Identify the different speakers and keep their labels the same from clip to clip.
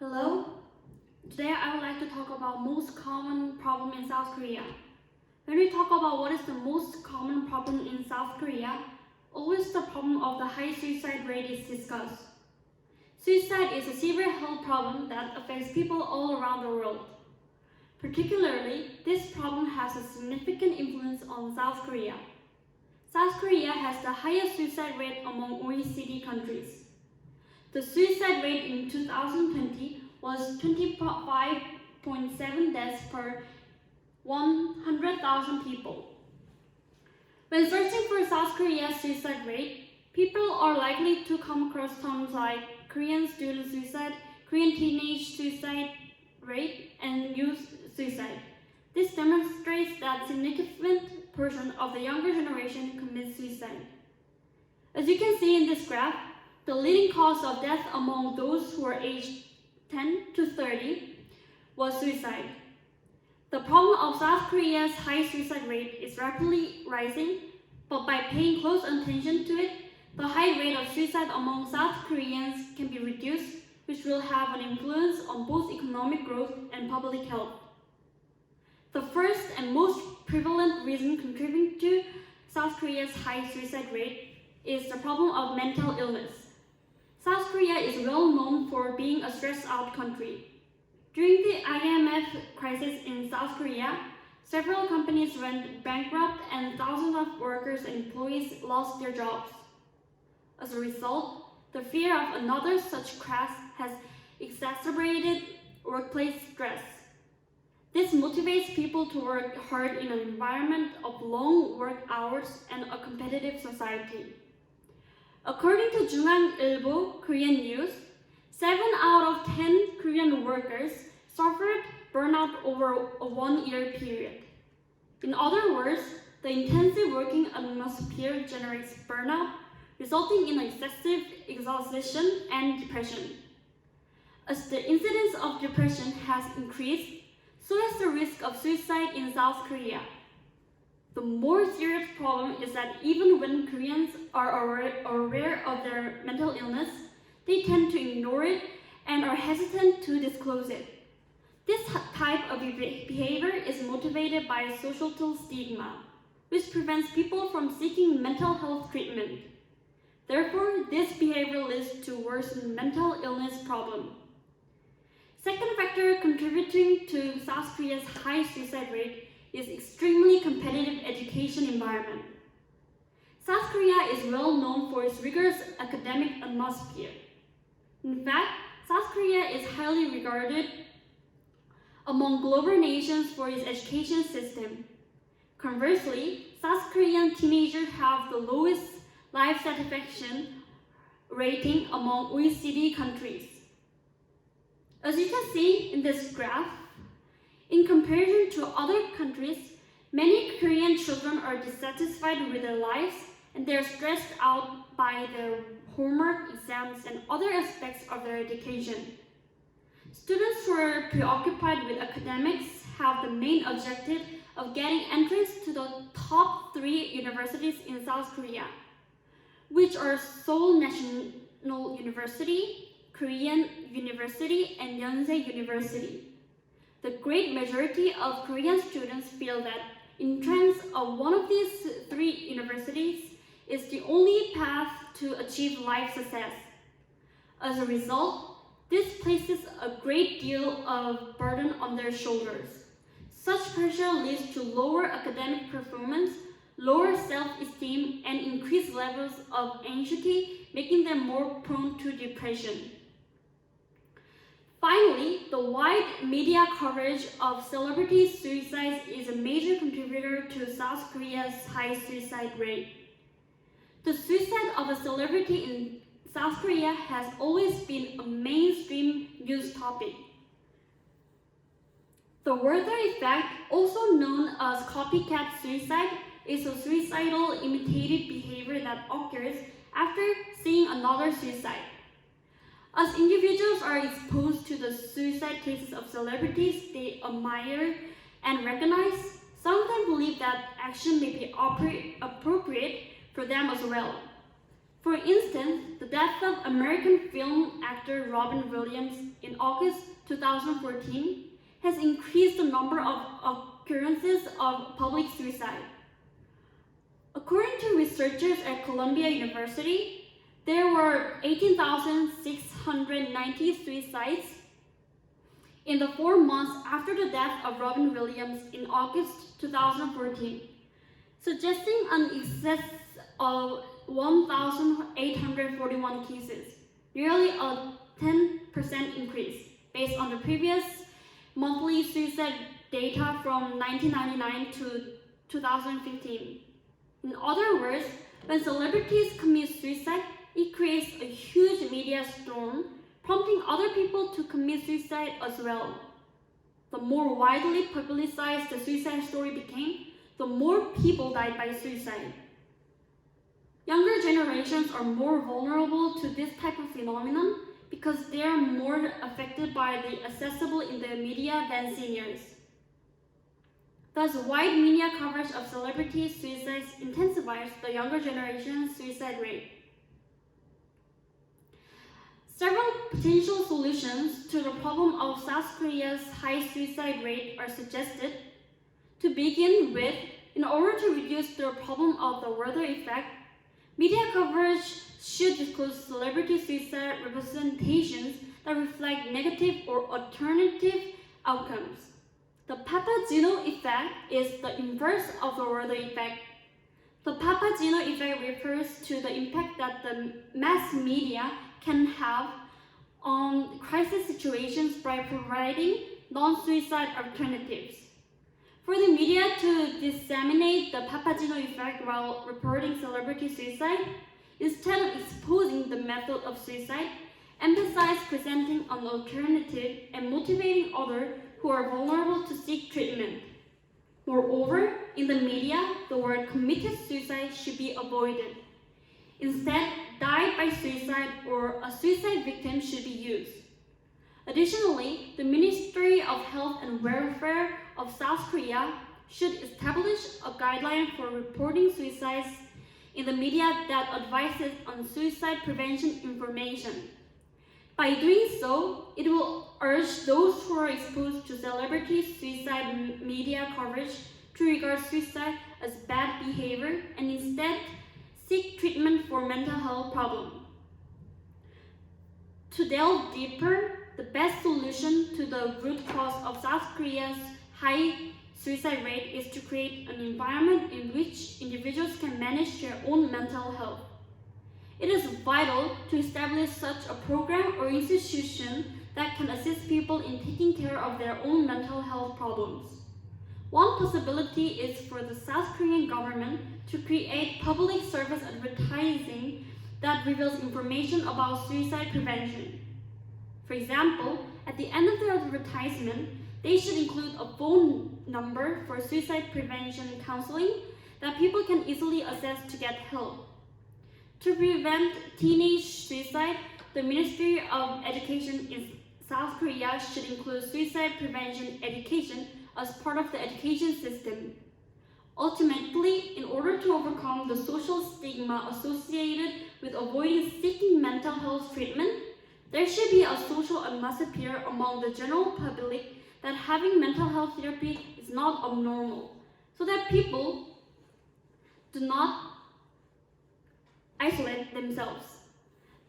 Speaker 1: Hello, today I would like to talk about most common problem in South Korea. When we talk about what is the most common problem in South Korea, always the problem of the high suicide rate is discussed. Suicide is a severe health problem that affects people all around the world. Particularly, this problem has a significant influence on South Korea. South Korea has the highest suicide rate among OECD countries. The suicide rate in 2020 was 25.7 deaths per 100,000 people. When searching for South Korea's suicide rate, people are likely to come across terms like Korean student suicide, Korean teenage suicide rate, and youth suicide. This demonstrates that a significant portion of the younger generation commits suicide. As you can see in this graph, the leading cause of death among those who are aged 10 to 30 was suicide. The problem of South Korea's high suicide rate is rapidly rising, but by paying close attention to it, the high rate of suicide among South Koreans can be reduced, which will have an influence on both economic growth and public health. The first and most prevalent reason contributing to South Korea's high suicide rate is the problem of mental illness. South Korea is well known for being a stressed-out country. During the IMF crisis in South Korea, several companies went bankrupt and thousands of workers and employees lost their jobs. As a result, the fear of another such crash has exacerbated workplace stress. This motivates people to work hard in an environment of long work hours and a competitive society. According to 중앙일보 Korean News, 7 out of 10 Korean workers suffered burnout over a 1-year period. In other words, the intensive working atmosphere generates burnout, resulting in excessive exhaustion and depression. As the incidence of depression has increased, so has the risk of suicide in South Korea. The more serious problem is that even when Koreans are aware of their mental illness, they tend to ignore it and are hesitant to disclose it. This type of behavior is motivated by societal stigma, which prevents people from seeking mental health treatment. Therefore, this behavior leads to worsened mental illness problem. Second factor contributing to South Korea's high suicide rate is extremely competitive education environment. South Korea is well known for its rigorous academic atmosphere. In fact, South Korea is highly regarded among global nations for its education system. Conversely, South Korean teenagers have the lowest life satisfaction rating among OECD countries. As you can see in this graph, in comparison to other countries, many Korean children are dissatisfied with their lives and they are stressed out by their homework, exams, and other aspects of their education. Students who are preoccupied with academics have the main objective of getting entrance to the top 3 universities in South Korea, which are Seoul National University, Korean University, and Yonsei University. The great majority of Korean students feel that entrance of one of these 3 universities is the only path to achieve life success. As a result, this places a great deal of burden on their shoulders. Such pressure leads to lower academic performance, lower self-esteem, and increased levels of anxiety, making them more prone to depression. Finally, the wide media coverage of celebrity suicides is a major contributor to South Korea's high suicide rate. The suicide of a celebrity in South Korea has always been a mainstream news topic. The Werther effect, also known as copycat suicide, is a suicidal imitative behavior that occurs after seeing another suicide. As individuals are exposed to the suicide cases of celebrities they admire and recognize, some of them believe that action may be appropriate for them as well. For instance, the death of American film actor Robin Williams in August 2014 has increased the number of occurrences of public suicide. According to researchers at Columbia University, there were 18,690 suicides in the 4 months after the death of Robin Williams in August 2014, suggesting an excess of 1,841 cases, nearly a 10% increase based on the previous monthly suicide data from 1999 to 2015. In other words, when celebrities commit suicide, it creates a huge media storm, prompting other people to commit suicide as well. The more widely publicized the suicide story became, the more people died by suicide. Younger generations are more vulnerable to this type of phenomenon because they are more affected by the accessible in the media than seniors. Thus, wide media coverage of celebrity suicides intensifies the younger generation's suicide rate. Several potential solutions to the problem of South Korea's high suicide rate are suggested. To begin with, in order to reduce the problem of the weather effect, media coverage should disclose celebrity suicide representations that reflect negative or alternative outcomes. The Papageno effect is the inverse of the weather effect. The Papageno effect refers to the impact that the mass media can have on crisis situations by providing non-suicide alternatives. For the media to disseminate the Papageno effect while reporting celebrity suicide, instead of exposing the method of suicide, emphasize presenting an alternative and motivating others who are vulnerable to seek treatment. Moreover, in the media, the word committed suicide should be avoided. Instead, died by suicide or a suicide victim should be used. Additionally, the Ministry of Health and Welfare of South Korea should establish a guideline for reporting suicides in the media that advises on suicide prevention information. By doing so, it will urge those who are exposed to celebrity suicide media coverage to regard suicide as bad behavior and instead seek treatment for mental health problems. To delve deeper, the best solution to the root cause of South Korea's high suicide rate is to create an environment in which individuals can manage their own mental health. It is vital to establish such a program or institution that can assist people in taking care of their own mental health problems. One possibility is for the South Korean government to create public service advertising that reveals information about suicide prevention. For example, at the end of their advertisement, they should include a phone number for suicide prevention counseling that people can easily access to get help. To prevent teenage suicide, the Ministry of Education in South Korea should include suicide prevention education as part of the education system. Ultimately, in order to overcome the social stigma associated with avoiding seeking mental health treatment, there should be a social atmosphere among the general public that having mental health therapy is not abnormal, so that people do not isolate themselves.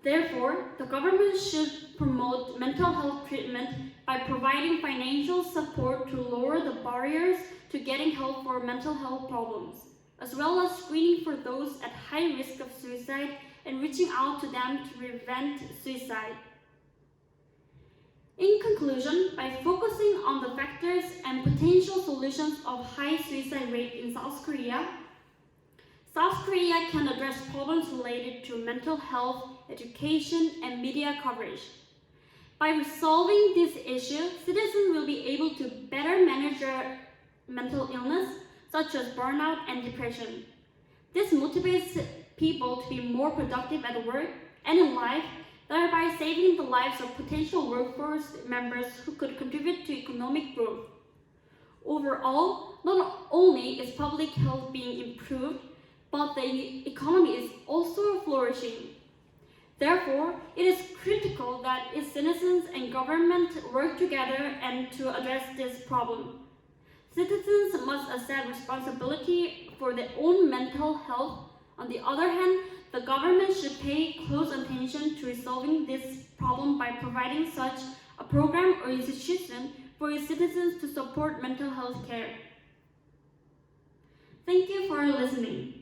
Speaker 1: Therefore, the government should promote mental health treatment by providing financial support to lower the barriers to getting help for mental health problems, as well as screening for those at high risk of suicide and reaching out to them to prevent suicide. In conclusion, by focusing on the factors and potential solutions of high suicide rate in South Korea can address problems related to mental health, education, and media coverage. By resolving this issue, citizens will be able to better manage their mental illness, such as burnout and depression. This motivates people to be more productive at work and in life, thereby saving the lives of potential workforce members who could contribute to economic growth. Overall, not only is public health being improved, but the economy is also flourishing. Therefore, it is critical that its citizens and government work together and to address this problem. Citizens must accept responsibility for their own mental health. On the other hand, the government should pay close attention to resolving this problem by providing such a program or institution for its citizens to support mental health care. Thank you for listening.